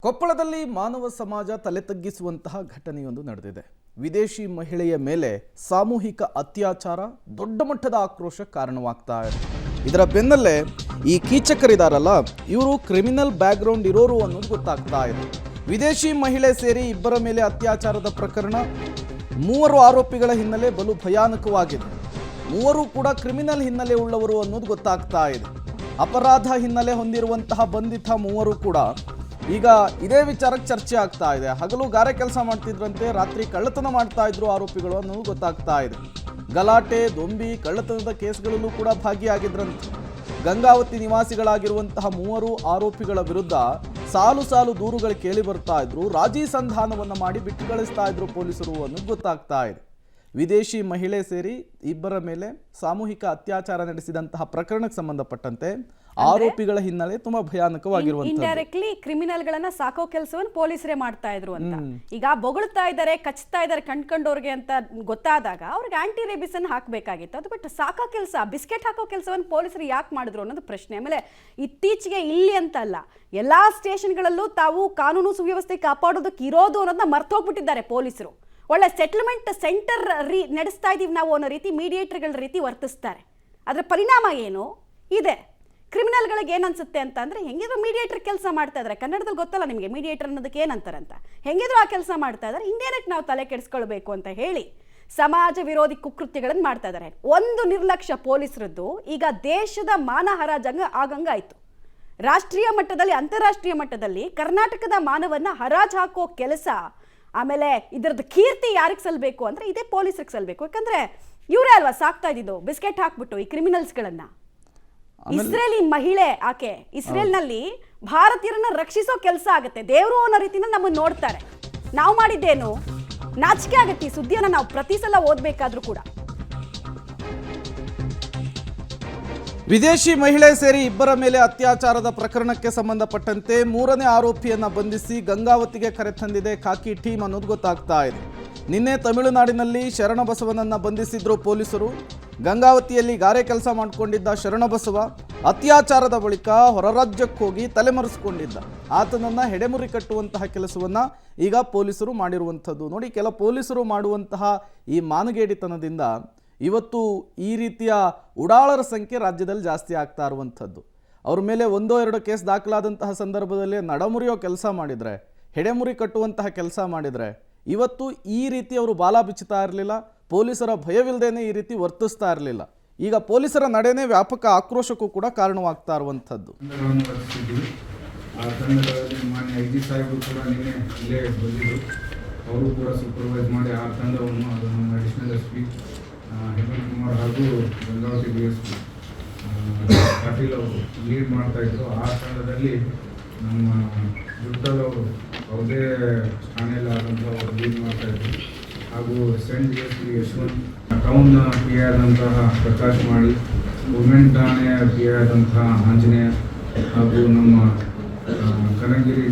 ಕೊಪ್ಪಳದಲ್ಲಿ ಮಾನವ ಸಮಾಜ ತಲೆ ತಗ್ಗಿಸುವಂತಹ ಘಟನೆಯೊಂದು ನಡೆದಿದೆ. ವಿದೇಶಿ ಮಹಿಳೆಯ ಮೇಲೆ ಸಾಮೂಹಿಕ ಅತ್ಯಾಚಾರ ದೊಡ್ಡ ಮಟ್ಟದ ಆಕ್ರೋಶ ಕಾರಣವಾಗ್ತಾ ಇದೆ. ಇದರ ಬೆನ್ನಲ್ಲೇ ಈ ಕೀಚಕರಿದಾರಲ್ಲ, ಇವರು ಕ್ರಿಮಿನಲ್ ಬ್ಯಾಕ್ಗ್ರೌಂಡ್ ಇರೋರು ಅನ್ನೋದು ಗೊತ್ತಾಗ್ತಾ ಇದೆ. ವಿದೇಶಿ ಮಹಿಳೆ ಸೇರಿ ಇಬ್ಬರ ಮೇಲೆ ಅತ್ಯಾಚಾರದ ಪ್ರಕರಣ, 3 ಆರೋಪಿಗಳ ಹಿನ್ನೆಲೆ ಬಲು ಭಯಾನಕವಾಗಿದೆ. 3 ಕೂಡ ಕ್ರಿಮಿನಲ್ ಹಿನ್ನೆಲೆ ಉಳ್ಳವರು ಅನ್ನೋದು ಗೊತ್ತಾಗ್ತಾ ಇದೆ. ಅಪರಾಧ ಹಿನ್ನೆಲೆ ಹೊಂದಿರುವಂತಹ ಬಂಧಿತ 3 ಕೂಡ ಈಗ ಇದೇ ವಿಚಾರಕ್ಕೆ ಚರ್ಚೆ ಆಗ್ತಾ ಇದೆ. ಹಗಲು ಗಾರೆ ಕೆಲಸ ಮಾಡ್ತಿದ್ರಂತೆ, ರಾತ್ರಿ ಕಳ್ಳತನ ಮಾಡ್ತಾ ಇದ್ರು ಆರೋಪಿಗಳು ಅನ್ನೋದು ಗೊತ್ತಾಗ್ತಾ ಇದೆ. ಗಲಾಟೆ, ದೊಂಬಿ, ಕಳ್ಳತನದ ಕೇಸ್ಗಳಲ್ಲೂ ಕೂಡ ಭಾಗಿಯಾಗಿದ್ರಂತೆ. ಗಂಗಾವತಿ ನಿವಾಸಿಗಳಾಗಿರುವಂತಹ 3 ಆರೋಪಿಗಳ ವಿರುದ್ಧ ಸಾಲು ಸಾಲು ದೂರುಗಳು ಕೇಳಿ ಬರ್ತಾ ಇದ್ರು. ರಾಜಿ ಸಂಧಾನವನ್ನು ಮಾಡಿ ಬಿಟ್ಟು ಕಳಿಸ್ತಾ ಇದ್ರು ಪೊಲೀಸರು ಅನ್ನೋದು ಗೊತ್ತಾಗ್ತಾ ಇದೆ. ವಿದೇಶಿ ಮಹಿಳೆ ಸೇರಿ ಇಬ್ಬರ ಮೇಲೆ ಸಾಮೂಹಿಕ ಅತ್ಯಾಚಾರ ನಡೆಸಿದಂತಹ ಪ್ರಕರಣಕ್ಕೆ ಸಂಬಂಧಪಟ್ಟಂತೆ ಆರೋಪಿಗಳ ಹಿನ್ನೆಲೆ ತುಂಬಾ ಭಯಾನಕವಾಗಿರುವಂತದ್ದು. ಇಂಡೈರೆಕ್ಟ್ಲಿ ಕ್ರಿಮಿನಲ್ ಗಳನ್ನ ಸಾಕೋ ಕೆಲಸವನ್ನು ಪೊಲೀಸರೇ ಮಾಡ್ತಾ ಇದ್ರು ಅಂತ. ಈಗ ಬೊಗಳ್ತಾ ಇದ್ದಾರೆ, ಕಚ್ತಾ ಇದ್ದಾರೆ ಕಂಡ್ಕೊಂಡವ್ರಿಗೆ ಅಂತ ಗೊತ್ತಾದಾಗ ಅವ್ರಿಗೆ ಆಂಟಿ ರೇಬಿಸ್ ಅನ್ನು ಹಾಕಬೇಕಾಗಿತ್ತು. ಅದು ಬಟ್ ಸಾಕೋ ಕೆಲಸ, ಬಿಸ್ಕೆಟ್ ಹಾಕೋ ಕೆಲಸವನ್ನು ಪೊಲೀಸರು ಯಾಕೆ ಮಾಡಿದ್ರು ಅನ್ನೋದು ಪ್ರಶ್ನೆ. ಆಮೇಲೆ ಇತ್ತೀಚೆಗೆ ಇಲ್ಲಿ ಅಂತಲ್ಲ, ಎಲ್ಲಾ ಸ್ಟೇಷನ್ಗಳಲ್ಲೂ ತಾವು ಕಾನೂನು ಸುವ್ಯವಸ್ಥೆ ಕಾಪಾಡೋದಕ್ಕೆ ಇರೋದು ಅನ್ನೋದನ್ನ ಮರ್ತೋಗ್ಬಿಟ್ಟಿದ್ದಾರೆ ಪೊಲೀಸರು. ಒಳ್ಳೆ ಸೆಟಲ್ಮೆಂಟ್ ಸೆಂಟರ್ ನಡೆಸ್ತಾ ಇದೀವಿ ನಾವು ಅನ್ನೋ ರೀತಿ ಮೀಡಿಯೇಟರ್ಗಳ ರೀತಿ ವರ್ತಿಸ್ತಾರೆ. ಅದರ ಪರಿಣಾಮ ಏನು ಇದೆ? ಕ್ರಿಮಿನಲ್ಗಳಿಗೆ ಏನನ್ಸುತ್ತೆ ಅಂತ ಅಂದರೆ, ಹೆಂಗಿದ್ರು ಮೀಡಿಯೇಟರ್ ಕೆಲಸ ಮಾಡ್ತಾ ಇದ್ದಾರೆ. ಕನ್ನಡದಲ್ಲಿ ಗೊತ್ತಲ್ಲ ನಿಮಗೆ ಮೀಡಿಯೇಟರ್ ಅನ್ನೋದಕ್ಕೆ ಏನಂತಾರಂತ. ಹೆಂಗಿದ್ರು ಆ ಕೆಲಸ ಮಾಡ್ತಾ ಇದ್ದಾರೆ, ಇಂಡೈರೆಕ್ಟ್ ನಾವು ತಲೆ ಕೆಡಿಸ್ಕೊಳ್ಬೇಕು ಅಂತ ಹೇಳಿ ಸಮಾಜ ವಿರೋಧಿ ಕುಕೃತ್ಯಗಳನ್ನು ಮಾಡ್ತಾ ಇದ್ದಾರೆ. ಒಂದು ನಿರ್ಲಕ್ಷ್ಯ ಪೊಲೀಸರದ್ದು ಈಗ ದೇಶದ ಮಾನ ಹರಾಜಂಗ ಆಗಂಗಾಯಿತು. ರಾಷ್ಟ್ರೀಯ ಮಟ್ಟದಲ್ಲಿ, ಅಂತಾರಾಷ್ಟ್ರೀಯ ಮಟ್ಟದಲ್ಲಿ ಕರ್ನಾಟಕದ ಮಾನವನ್ನ ಹರಾಜು ಹಾಕೋ ಕೆಲಸ, ಆಮೇಲೆ ಇದರದ್ದು ಕೀರ್ತಿ ಯಾರಿಗೆ ಸಲ್ಲಬೇಕು ಅಂದರೆ ಇದೇ ಪೊಲೀಸರಿಗೆ ಸಲ್ಲಬೇಕು. ಯಾಕಂದ್ರೆ ಇವರೇ ಅಲ್ವಾ ಸಾಕ್ತಾ ಇದ್ದಿದ್ದು ಬಿಸ್ಕೆಟ್ ಹಾಕ್ಬಿಟ್ಟು ಈ ಕ್ರಿಮಿನಲ್ಸ್ಗಳನ್ನ. ಇಸ್ರೇಲಿ ಮಹಿಳೆ ಆಕೆ, ಇಸ್ರೇಲ್ನಲ್ಲಿ ಭಾರತೀಯರನ್ನ ರಕ್ಷಿಸೋ ಕೆಲಸ ಆಗುತ್ತೆ. ದೇವರು ಅನ್ನೋ ರೀತಿನ ನಮ್ಮನ್ನು ನೋಡ್ತಾರೆ. ನಾವು ಮಾಡಿದ್ದೇನು? ನಾಚಿಕೆ ಆಗುತ್ತೆ ಈ ಸುದ್ದಿಯನ್ನ ನಾವು ಪ್ರತಿ ಸಲ ಓದ್ಬೇಕಾದ್ರೂ ಕೂಡ. ವಿದೇಶಿ ಮಹಿಳೆ ಸೇರಿ ಇಬ್ಬರ ಮೇಲೆ ಅತ್ಯಾಚಾರದ ಪ್ರಕರಣಕ್ಕೆ ಸಂಬಂಧಪಟ್ಟಂತೆ 3ನೇ ಆರೋಪಿಯನ್ನ ಬಂಧಿಸಿ ಗಂಗಾವತಿಗೆ ಕರೆತಂದಿದೆ ಖಾಕಿ ಟೀಮ್ ಅನ್ನೋದು ಗೊತ್ತಾಗ್ತಾ ಇದೆ. ನಿನ್ನೆ ತಮಿಳುನಾಡಿನಲ್ಲಿ ಶರಣಬಸವನನ್ನ ಬಂಧಿಸಿದ್ರು ಪೊಲೀಸರು. ಗಂಗಾವತಿಯಲ್ಲಿ ಗಾರೆ ಕೆಲಸ ಮಾಡಿಕೊಂಡಿದ್ದ ಶರಣಬಸವ ಅತ್ಯಾಚಾರದ ಬಳಿಕ ಹೊರರಾಜ್ಯಕ್ಕೆ ಹೋಗಿ ತಲೆಮರೆಸಿಕೊಂಡಿದ್ದ. ಆತನನ್ನ ಹೆಡೆಮುರಿ ಕಟ್ಟುವಂತಹ ಕೆಲಸವನ್ನ ಈಗ ಪೊಲೀಸರು ಮಾಡಿರುವಂಥದ್ದು. ನೋಡಿ, ಕೆಲ ಪೊಲೀಸರು ಮಾಡುವಂತಹ ಈ ಮಾನಗೇಡಿತನದಿಂದ ಇವತ್ತು ಈ ರೀತಿಯ ಉಡಾಳರ ಸಂಖ್ಯೆ ರಾಜ್ಯದಲ್ಲಿ ಜಾಸ್ತಿ ಆಗ್ತಾ ಇರುವಂಥದ್ದು. ಅವ್ರ ಮೇಲೆ 1-2 ಕೇಸ್ ದಾಖಲಾದಂತಹ ಸಂದರ್ಭದಲ್ಲಿ ನಡಮುರಿಯೋ ಕೆಲಸ ಮಾಡಿದರೆ, ಹೆಡೆಮುರಿ ಕಟ್ಟುವಂತಹ ಕೆಲಸ ಮಾಡಿದರೆ, ಇವತ್ತು ಈ ರೀತಿ ಅವರು ಬಾಲ ಬಿಚ್ಚುತ್ತಾ ಇರಲಿಲ್ಲ. ಪೊಲೀಸರ ಭಯವಿಲ್ಲದೇನೆ ಈ ರೀತಿ ವರ್ತಿಸ್ತಾ ಇರಲಿಲ್ಲ. ಈಗ ಪೊಲೀಸರ ನಡೆನೇ ವ್ಯಾಪಕ ಆಕ್ರೋಶಕ್ಕೂ ಕೂಡ ಕಾರಣವಾಗ್ತಾ ಇರುವಂಥದ್ದು. ಅವರು ಕೂಡ ಸೂಪರ್ವೈಸ್ ಮಾಡಿ ಆ ತಂಡವನ್ನು, ಅದನ್ನು additional S P Hemant Kumar ಹಾಗೂ ಗಂಗಾವತಿ DSP ಪಾಟೀಲ್ ಅವರು ಲೀಡ್ ಮಾಡ್ತಾಯಿದ್ರು. ಆ ತಂಡದಲ್ಲಿ ನಮ್ಮ ಜುಟ್ಟಲ್ ಅವರು ಅವ್ರದೇ ಠಾಣೆಯಲ್ಲಿ ಆದಂಥ ಅವರು ಲೀಡ್ ಮಾಡ್ತಾಯಿದ್ರು. ಹಾಗೂ ಸೆಂಟ್ DSP ಯಶವಂತ್, ಟೌನ್ ಪಿ ಆದಂತಹ ಪ್ರಕಾಶ್ ಮಾಡಿ, ವುಮೆನ್ ಠಾಣೆಯ ಪಿ ಆದಂತಹ ಆಂಜನೇಯ ಹಾಗೂ ನಮ್ಮ ಕನಗಿರಿ